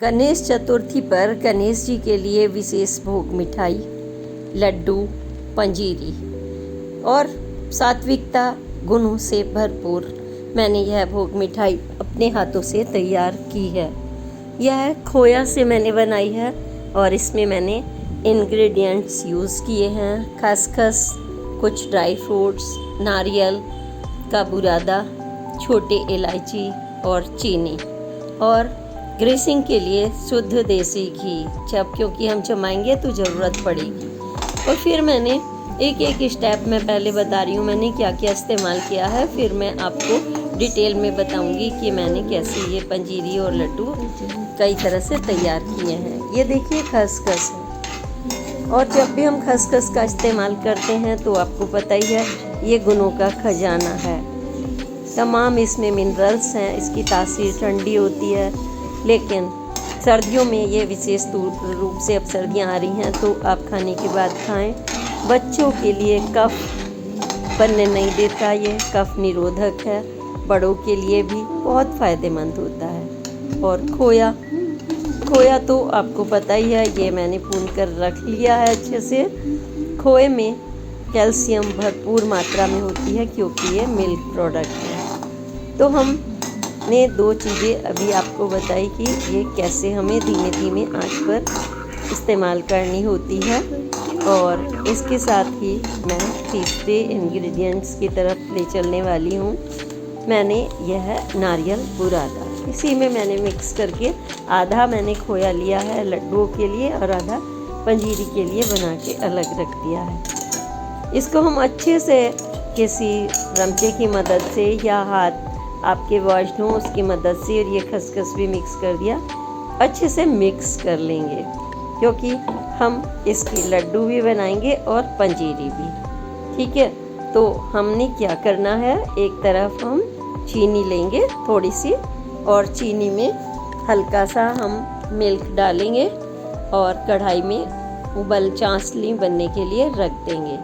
गणेश चतुर्थी पर गणेश जी के लिए विशेष भोग मिठाई, लड्डू, पंजीरी और सात्विकता गुणों से भरपूर मैंने यह भोग मिठाई अपने हाथों से तैयार की है। यह खोया से मैंने बनाई है और इसमें मैंने इंग्रेडिएंट्स यूज़ किए हैं, खसखस, कुछ ड्राई फ्रूट्स, नारियल का बुरादा, छोटे इलायची और चीनी और ग्रेसिंग के लिए शुद्ध देसी घी, जब क्योंकि हम जमाएंगे तो ज़रूरत पड़ेगी। और फिर मैंने एक एक स्टेप में पहले बता रही हूँ मैंने क्या क्या इस्तेमाल किया है, फिर मैं आपको डिटेल में बताऊँगी कि मैंने कैसे ये पंजीरी और लड्डू कई तरह से तैयार किए हैं। ये देखिए खसखस है, और जब भी हम खसखस का इस्तेमाल करते हैं तो आपको पता ही है ये गुणों का खजाना है। तमाम इसमें मिनरल्स हैं, इसकी तासीर ठंडी होती है, लेकिन सर्दियों में ये विशेष रूप से अब सर्दियाँ आ रही हैं तो आप खाने के बाद खाएं। बच्चों के लिए कफ बनने नहीं देता, ये कफ निरोधक है, बड़ों के लिए भी बहुत फ़ायदेमंद होता है। और खोया तो आपको पता ही है, ये मैंने भून कर रख लिया है अच्छे से। खोए में कैल्शियम भरपूर मात्रा में होती है क्योंकि ये मिल्क प्रोडक्ट है। तो हमने दो चीज़ें अभी आपको बताई कि ये कैसे हमें धीमे धीमे आंच पर इस्तेमाल करनी होती है। और इसके साथ ही मैं तीसरे इंग्रेडिएंट्स की तरफ ले चलने वाली हूँ। मैंने यह नारियल बुरादा, इसी में मैंने मिक्स करके आधा मैंने खोया लिया है लड्डुओं के लिए और आधा पंजीरी के लिए बना के अलग रख दिया है। इसको हम अच्छे से किसी रमचे की मदद से या हाथ आपके वॉश्ड हो उसकी मदद से, और ये खसखस भी मिक्स कर दिया, अच्छे से मिक्स कर लेंगे क्योंकि हम इसकी लड्डू भी बनाएंगे और पंजीरी भी। ठीक है, तो हमने क्या करना है, एक तरफ हम चीनी लेंगे थोड़ी सी, और चीनी में हल्का सा हम मिल्क डालेंगे और कढ़ाई में उबल चाशनी बनने के लिए रख देंगे।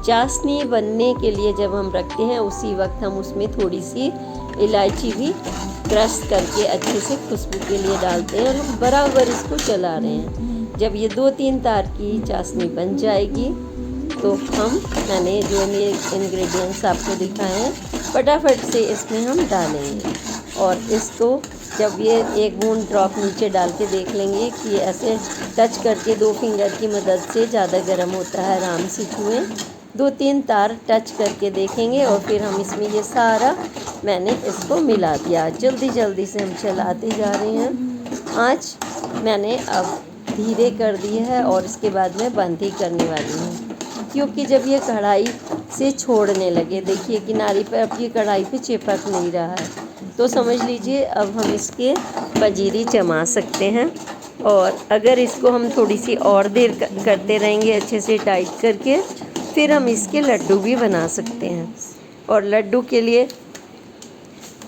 चाशनी बनने के लिए जब हम रखते हैं उसी वक्त हम उसमें थोड़ी सी इलायची भी क्रश करके अच्छे से खुशबू के लिए डालते हैं और बराबर इसको चला रहे हैं। जब ये 2-3 तार की चाशनी बन जाएगी तो मैंने जो इंग्रेडिएंट्स आपको दिखाए हैं फटाफट से इसमें हम डालेंगे। और इसको जब ये एक बूंद ड्रॉप नीचे डाल के देख लेंगे कि ऐसे टच करके 2 फिंगर की मदद से ज़्यादा गर्म होता है, आराम से छुएं, 2-3 तार टच करके देखेंगे और फिर हम इसमें ये सारा मैंने इसको मिला दिया। जल्दी से हम चलाते जा रहे हैं। आँच मैंने अब धीरे कर दी है और इसके बाद मैं बंद ही करने वाली हूँ क्योंकि जब ये कढ़ाई से छोड़ने लगे, देखिए किनारे पर अब ये कढ़ाई पे चिपक नहीं रहा है, तो समझ लीजिए अब हम इसके पंजीरी जमा सकते हैं। और अगर इसको हम थोड़ी सी और देर करते रहेंगे अच्छे से टाइट करके, फिर हम इसके लड्डू भी बना सकते हैं। और लड्डू के लिए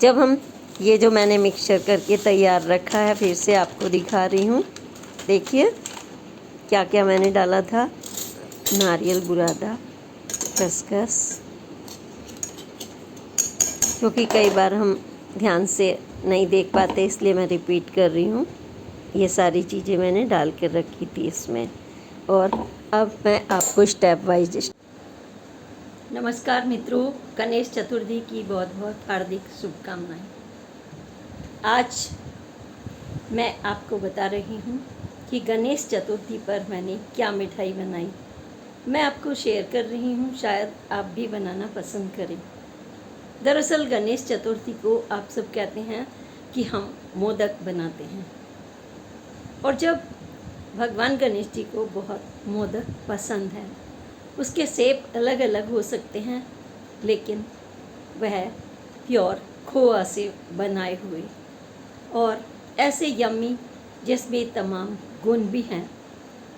जब हम ये जो मैंने मिक्सचर करके तैयार रखा है, फिर से आपको दिखा रही हूँ, देखिए क्या क्या मैंने डाला था, नारियल बुरादा, खसखस, क्योंकि कई बार हम ध्यान से नहीं देख पाते इसलिए मैं रिपीट कर रही हूँ। ये सारी चीज़ें मैंने डाल कर रखी थी इसमें। और अब मैं आपको स्टेप वाइज। नमस्कार मित्रों, गणेश चतुर्थी की बहुत बहुत हार्दिक शुभकामनाएं। आज मैं आपको बता रही हूँ कि गणेश चतुर्थी पर मैंने क्या मिठाई बनाई। मैं आपको शेयर कर रही हूँ, शायद आप भी बनाना पसंद करें। दरअसल गणेश चतुर्थी को आप सब कहते हैं कि हम मोदक बनाते हैं, और जब भगवान गणेश जी को बहुत मोदक पसंद है, उसके शेप अलग अलग हो सकते हैं, लेकिन वह प्योर खोआ से बनाए हुए और ऐसे यम्मी जिसमें तमाम गुण भी हैं।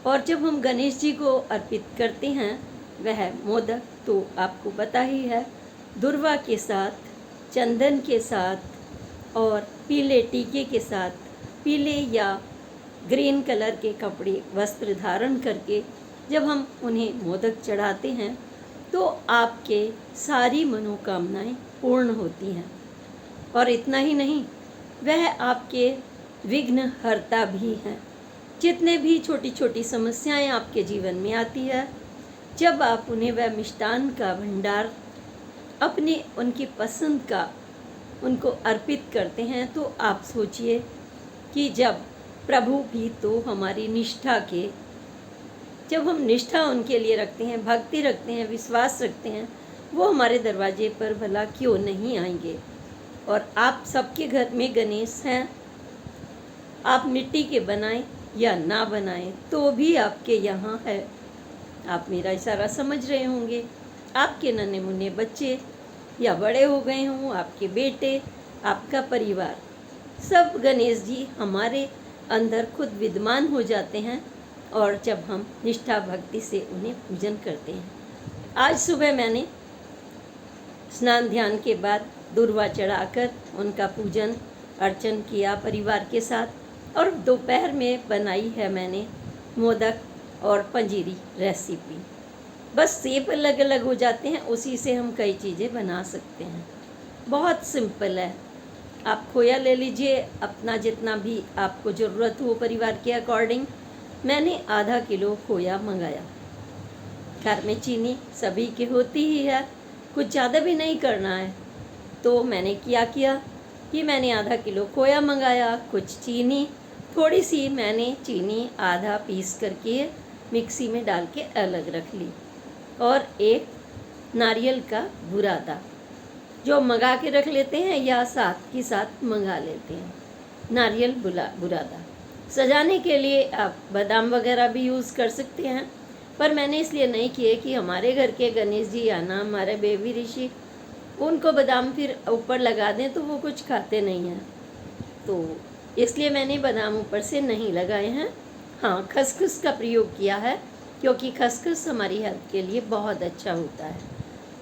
और जब हम गणेश जी को अर्पित करते हैं वह मोदक, तो आपको पता ही है, दुर्वा के साथ, चंदन के साथ और पीले टीके के साथ, पीले या ग्रीन कलर के कपड़े वस्त्र धारण करके जब हम उन्हें मोदक चढ़ाते हैं तो आपके सारी मनोकामनाएं पूर्ण होती हैं। और इतना ही नहीं, वह आपके विघ्न हरता भी हैं। जितने भी छोटी छोटी समस्याएं आपके जीवन में आती है, जब आप उन्हें वह मिष्टान का भंडार अपनी उनकी पसंद का उनको अर्पित करते हैं, तो आप सोचिए कि जब प्रभु भी तो हमारी निष्ठा के, जब हम निष्ठा उनके लिए रखते हैं, भक्ति रखते हैं, विश्वास रखते हैं, वो हमारे दरवाजे पर भला क्यों नहीं आएंगे। और आप सबके घर में गणेश हैं, आप मिट्टी के बनाएं या ना बनाएं तो भी आपके यहाँ है। आप मेरा इशारा समझ रहे होंगे। आपके नन्हे मुन्ने बच्चे या बड़े हो गए हों, आपके बेटे, आपका परिवार, सब गणेश जी हमारे अंदर खुद विद्यमान हो जाते हैं। और जब हम निष्ठा भक्ति से उन्हें पूजन करते हैं। आज सुबह मैंने स्नान ध्यान के बाद दूर्वा चढ़ाकर उनका पूजन अर्चन किया परिवार के साथ। और दोपहर में बनाई है मैंने मोदक और पंजीरी रेसिपी। बस शेप अलग अलग हो जाते हैं, उसी से हम कई चीज़ें बना सकते हैं। बहुत सिंपल है। आप खोया ले लीजिए, अपना जितना भी आपको ज़रूरत हो परिवार के अकॉर्डिंग। मैंने आधा किलो खोया मंगाया। घर में चीनी सभी के होती ही है, कुछ ज़्यादा भी नहीं करना है। तो मैंने क्या किया कि मैंने आधा किलो खोया मंगाया, कुछ चीनी, थोड़ी सी मैंने चीनी आधा पीस करके मिक्सी में डाल के अलग रख ली। और एक नारियल का बुरादा जो मंगा के रख लेते हैं या साथ के साथ मंगा लेते हैं, नारियल बुरादा। सजाने के लिए आप बादाम वगैरह भी यूज़ कर सकते हैं, पर मैंने इसलिए नहीं किए कि हमारे घर के गणेश जी या ना हमारे बेबी ऋषि, उनको बादाम फिर ऊपर लगा दें तो वो कुछ खाते नहीं हैं, तो इसलिए मैंने बादाम ऊपर से नहीं लगाए हैं। हाँ, खसखस का प्रयोग किया है, क्योंकि खसखस हमारी हेल्थ के लिए बहुत अच्छा होता है।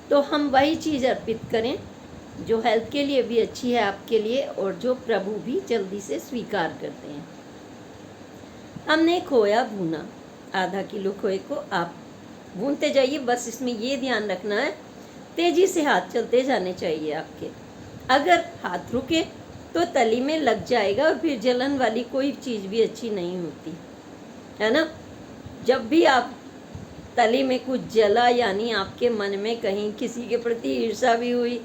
तो हम वही चीज़ अर्पित करें जो हेल्थ के लिए भी अच्छी है आपके लिए, और जो प्रभु भी जल्दी से स्वीकार करते हैं। हमने खोया भूना, आधा किलो खोए को आप भूनते जाइए। बस इसमें ये ध्यान रखना है, तेज़ी से हाथ चलते जाने चाहिए आपके। अगर हाथ रुके तो तली में लग जाएगा, और फिर जलन वाली कोई चीज़ भी अच्छी नहीं होती है ना। जब भी आप तली में कुछ जला, यानी आपके मन में कहीं किसी के प्रति ईर्ष्या भी हुई,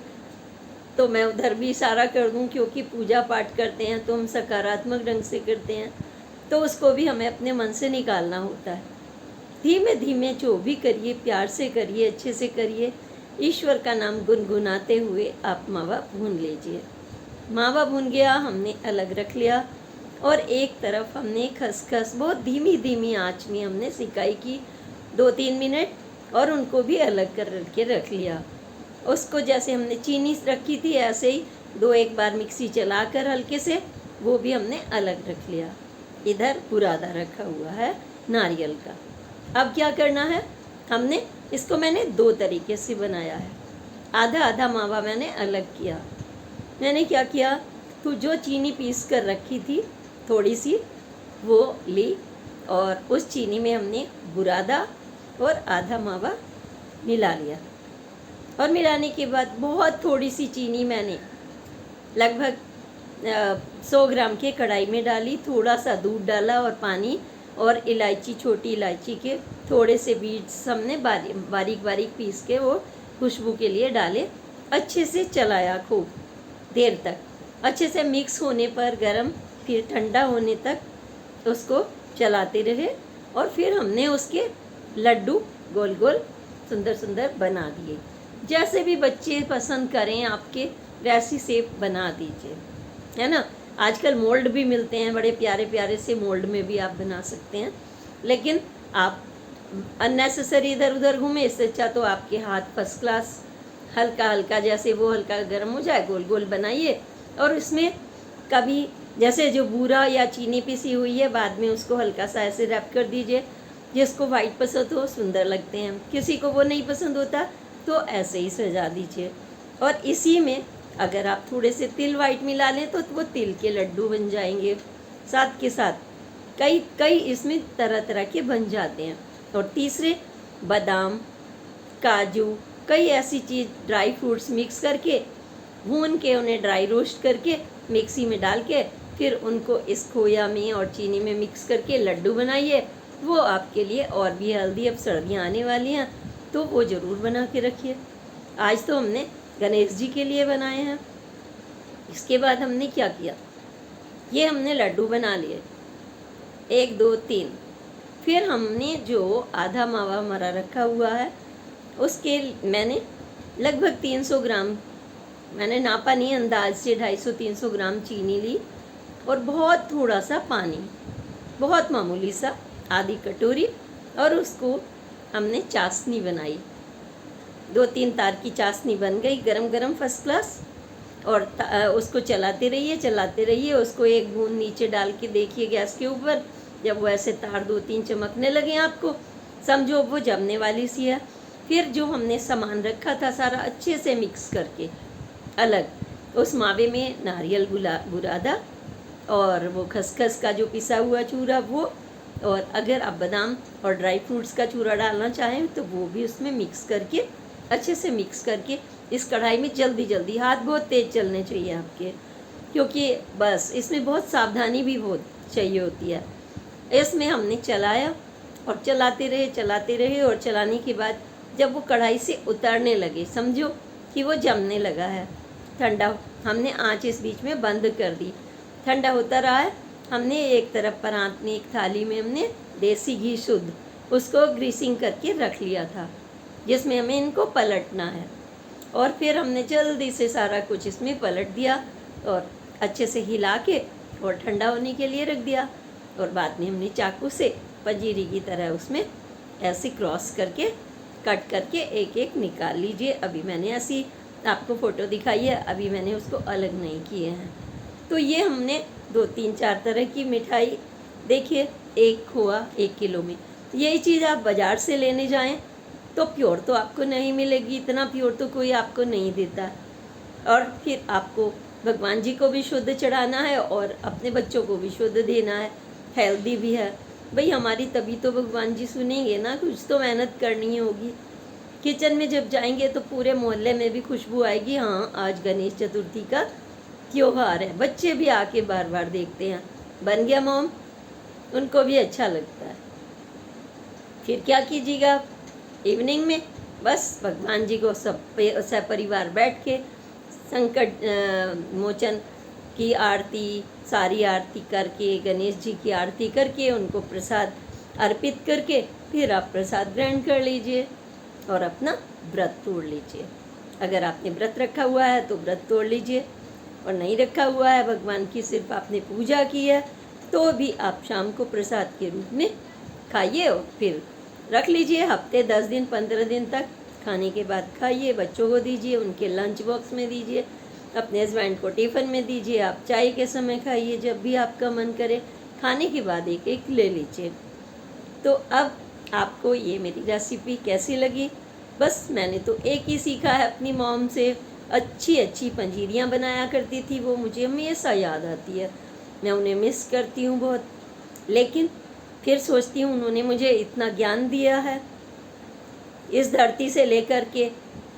तो मैं उधर भी इशारा कर दूं, क्योंकि पूजा पाठ करते हैं तो हम सकारात्मक ढंग से करते हैं, तो उसको भी हमें अपने मन से निकालना होता है। धीमे धीमे जो भी करिए, प्यार से करिए, अच्छे से करिए, ईश्वर का नाम गुनगुनाते हुए आप मावा भून लीजिए। मावा भून गया, हमने अलग रख लिया। और एक तरफ हमने खसखस बहुत धीमी धीमी आंच में हमने सिकाई की 2-3 मिनट, और उनको भी अलग कर के रख लिया। उसको जैसे हमने चीनी रखी थी ऐसे ही 2-1 बार मिक्सी चलाकर हल्के से वो भी हमने अलग रख लिया। इधर बुरादा रखा हुआ है नारियल का। अब क्या करना है, हमने इसको मैंने 2 तरीके से बनाया है। आधा आधा मावा मैंने अलग किया। मैंने क्या किया, तो जो चीनी पीस कर रखी थी थोड़ी सी वो ली, और उस चीनी में हमने बुरादा और आधा मावा मिला लिया। और मिलाने के बाद बहुत थोड़ी सी चीनी मैंने लगभग 100 ग्राम के कढ़ाई में डाली, थोड़ा सा दूध डाला और पानी, और इलायची, छोटी इलायची के थोड़े से बीज हमने बारीक बारीक पीस के वो खुशबू के लिए डाले। अच्छे से चलाया खूब देर तक, अच्छे से मिक्स होने पर गरम, फिर ठंडा होने तक उसको चलाते रहे। और फिर हमने उसके लड्डू गोल गोल सुंदर सुंदर बना दिए। जैसे भी बच्चे पसंद करें आपके, वैसी शेप बना दीजिए, है ना। आजकल मोल्ड भी मिलते हैं, बड़े प्यारे प्यारे से मोल्ड में भी आप बना सकते हैं। लेकिन आप अननेसेसरी इधर उधर घूमें, इससे अच्छा तो आपके हाथ फर्स्ट क्लास, हल्का हल्का, जैसे वो हल्का गर्म हो जाए गोल गोल बनाइए। और इसमें कभी जैसे जो बूरा या चीनी पिसी हुई है, बाद में उसको हल्का सा ऐसे रैप कर दीजिए। जिसको वाइट पसंद हो, सुंदर लगते हैं, किसी को वो नहीं पसंद होता तो ऐसे ही सजा दीजिए। और इसी में अगर आप थोड़े से तिल वाइट मिला लें तो वो तिल के लड्डू बन जाएंगे। साथ के साथ कई इसमें तरह तरह के बन जाते हैं। और तीसरे बादाम, काजू, कई ऐसी चीज़, ड्राई फ्रूट्स मिक्स करके भून के उन्हें ड्राई रोस्ट करके मिक्सी में डाल के फिर उनको इस खोया में और चीनी में मिक्स करके लड्डू बनाइए। वो आपके लिए और भी हेल्दी, अब सर्दियाँ आने वाली हैं तो वो ज़रूर बना के रखिए। आज तो हमने गणेश जी के लिए बनाए हैं। इसके बाद हमने क्या किया, ये हमने लड्डू बना लिए 1 2 3। फिर हमने जो आधा मावा हमारा रखा हुआ है उसके मैंने लगभग 300 ग्राम, मैंने नापा नहीं, अंदाज से 250-300 ग्राम चीनी ली और बहुत थोड़ा सा पानी, बहुत मामूली सा, आधी कटोरी, और उसको हमने चाशनी बनाई। 2-3 तार की चाशनी बन गई, गरम गरम फर्स्ट क्लास। और उसको चलाते रहिए। उसको एक बूंद नीचे डाल के देखिए गैस के ऊपर, जब वो ऐसे तार 2-3 चमकने लगे आपको समझो वो जमने वाली सी है। फिर जो हमने सामान रखा था सारा अच्छे से मिक्स करके अलग, उस मावे में नारियल बुरादा और वो खसखस का जो पिसा हुआ चूरा वो, और अगर आप बादाम और ड्राई फ्रूट्स का चूरा डालना चाहें तो वो भी उसमें मिक्स करके अच्छे से मिक्स करके इस कढ़ाई में जल्दी, हाथ बहुत तेज़ चलने चाहिए आपके, क्योंकि बस इसमें बहुत सावधानी भी बहुत चाहिए होती है। इसमें हमने चलाया और चलाते रहे और चलाने के बाद जब वो कढ़ाई से उतरने लगे समझो कि वो जमने लगा है। ठंडा, हमने आँच इस बीच में बंद कर दी, ठंडा होता रहा है। हमने एक तरफ परात में, एक थाली में हमने देसी घी शुद्ध उसको ग्रीसिंग करके रख लिया था, जिसमें हमें इनको पलटना है। और फिर हमने जल्दी से सारा कुछ इसमें पलट दिया और अच्छे से हिला के और ठंडा होने के लिए रख दिया। और बाद में हमने चाकू से पंजीरी की तरह उसमें ऐसे क्रॉस करके कट करके एक एक निकाल लीजिए। अभी मैंने ऐसी आपको फ़ोटो दिखाई है, अभी मैंने उसको अलग नहीं किए हैं। तो ये हमने 2-3-4 तरह की मिठाई, देखिए एक खोआ 1 किलो में। यही चीज़ आप बाज़ार से लेने जाएं तो प्योर तो आपको नहीं मिलेगी, इतना प्योर तो कोई आपको नहीं देता। और फिर आपको भगवान जी को भी शुद्ध चढ़ाना है और अपने बच्चों को भी शुद्ध देना है, हेल्दी भी है। भाई हमारी तभी तो भगवान जी सुनेंगे ना, कुछ तो मेहनत करनी होगी। किचन में जब जाएंगे तो पूरे मोहल्ले में भी खुशबू आएगी, हाँ आज गणेश चतुर्थी का त्योहार है। बच्चे भी आके बार बार देखते हैं, बन गया मॉम, उनको भी अच्छा लगता है। फिर क्या कीजिएगा, इवनिंग में बस भगवान जी को सब परिवार बैठ के संकट मोचन की आरती, सारी आरती करके, गणेश जी की आरती करके, उनको प्रसाद अर्पित करके फिर आप प्रसाद ग्रहण कर लीजिए और अपना व्रत तोड़ लीजिए। अगर आपने व्रत रखा हुआ है तो व्रत तोड़ लीजिए, और नहीं रखा हुआ है, भगवान की सिर्फ आपने पूजा की है, तो भी आप शाम को प्रसाद के रूप में खाइए और फिर रख लीजिए। हफ्ते 10 दिन 15 दिन तक खाने के बाद खाइए, बच्चों को दीजिए, उनके लंच बॉक्स में दीजिए, अपने हस्बैंड को टिफ़िन में दीजिए, आप चाय के समय खाइए, जब भी आपका मन करे खाने के बाद एक एक ले लीजिए। तो अब आपको ये मेरी रेसिपी कैसी लगी? बस मैंने तो एक ही सीखा है अपनी मॉम से, अच्छी पंजीरियाँ बनाया करती थी, वो मुझे हमेशा याद आती है, मैं उन्हें मिस करती हूँ बहुत। लेकिन फिर सोचती हूँ उन्होंने मुझे इतना ज्ञान दिया है, इस धरती से लेकर के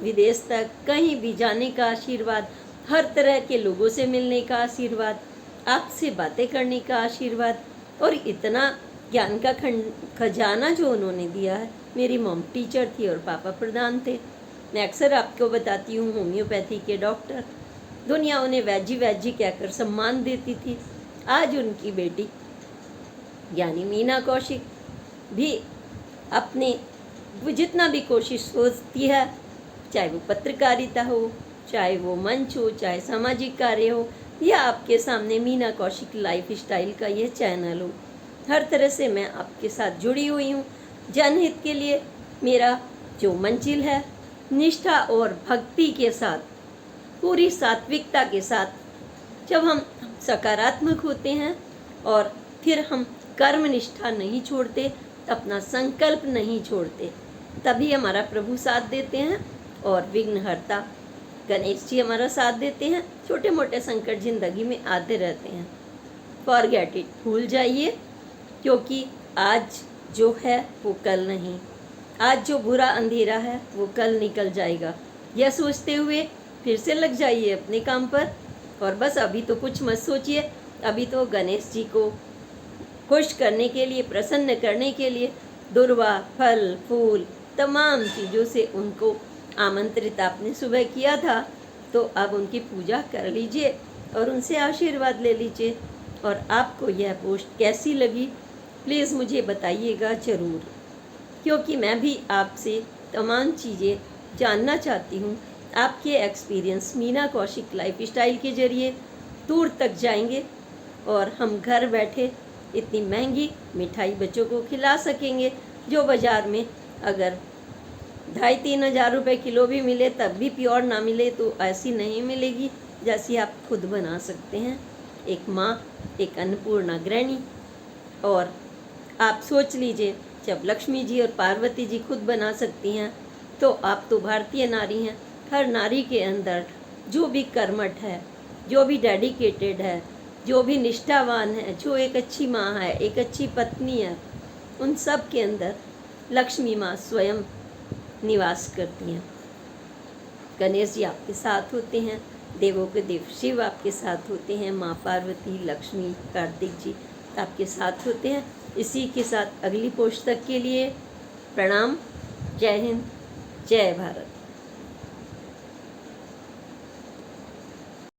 विदेश तक कहीं भी जाने का आशीर्वाद, हर तरह के लोगों से मिलने का आशीर्वाद, आपसे बातें करने का आशीर्वाद, और इतना ज्ञान का खजाना जो उन्होंने दिया है। मेरी मॉम टीचर थी और पापा प्रधान थे। मैं अक्सर आपको बताती हूँ होम्योपैथी के डॉक्टर, दुनिया उन्हें वैजी कहकर सम्मान देती थी। आज उनकी बेटी यानी मीना कौशिक भी अपने जितना भी कोशिश सोचती है, चाहे वो पत्रकारिता हो, चाहे वो मंच हो, चाहे सामाजिक कार्य हो, या आपके सामने मीना कौशिक लाइफ स्टाइल का ये चैनल हो, हर तरह से मैं आपके साथ जुड़ी हुई हूँ। जनहित के लिए मेरा जो मंजिल है, निष्ठा और भक्ति के साथ, पूरी सात्विकता के साथ, जब हम सकारात्मक होते हैं और फिर हम कर्म निष्ठा नहीं छोड़ते, अपना संकल्प नहीं छोड़ते, तभी हमारा प्रभु साथ देते हैं और विघ्नहर्ता गणेश जी हमारा साथ देते हैं। छोटे मोटे संकट जिंदगी में आते रहते हैं, फॉरगेट इट, भूल जाइए, क्योंकि आज जो है वो कल नहीं, आज जो बुरा अंधेरा है वो कल निकल जाएगा। यह सोचते हुए फिर से लग जाइए अपने काम पर, और बस अभी तो कुछ मत सोचिए, अभी तो गणेश जी को खुश करने के लिए, प्रसन्न करने के लिए दुर्वा, फल, फूल, तमाम चीज़ों से उनको आमंत्रित आपने सुबह किया था, तो अब उनकी पूजा कर लीजिए और उनसे आशीर्वाद ले लीजिए। और आपको यह पोस्ट कैसी लगी प्लीज़ मुझे बताइएगा ज़रूर, क्योंकि मैं भी आपसे तमाम चीज़ें जानना चाहती हूँ। आपके experience Meena Kaushik life style के ज़रिए दूर तक जाएंगे और हम घर बैठे इतनी महंगी मिठाई बच्चों को खिला सकेंगे, जो बाज़ार में अगर 2,500-3 हज़ार रुपये किलो भी मिले तब भी प्योर ना मिले, तो ऐसी नहीं मिलेगी जैसी आप खुद बना सकते हैं, एक माँ, एक अन्नपूर्णा गृहिणी। और आप सोच लीजिए, जब लक्ष्मी जी और पार्वती जी खुद बना सकती हैं, तो आप तो भारतीय नारी हैं। हर नारी के अंदर जो भी कर्मठ है, जो भी डेडिकेटेड है, जो भी निष्ठावान है, जो एक अच्छी माँ है, एक अच्छी पत्नी है, उन सब के अंदर लक्ष्मी माँ स्वयं निवास करती हैं। गणेश जी आपके साथ होते हैं, देवों के देव शिव आपके साथ होते हैं, माँ पार्वती, लक्ष्मी, कार्तिक जी आपके साथ होते हैं। इसी के साथ अगली पोस्ट तक के लिए प्रणाम। जय हिंद, जय भारत।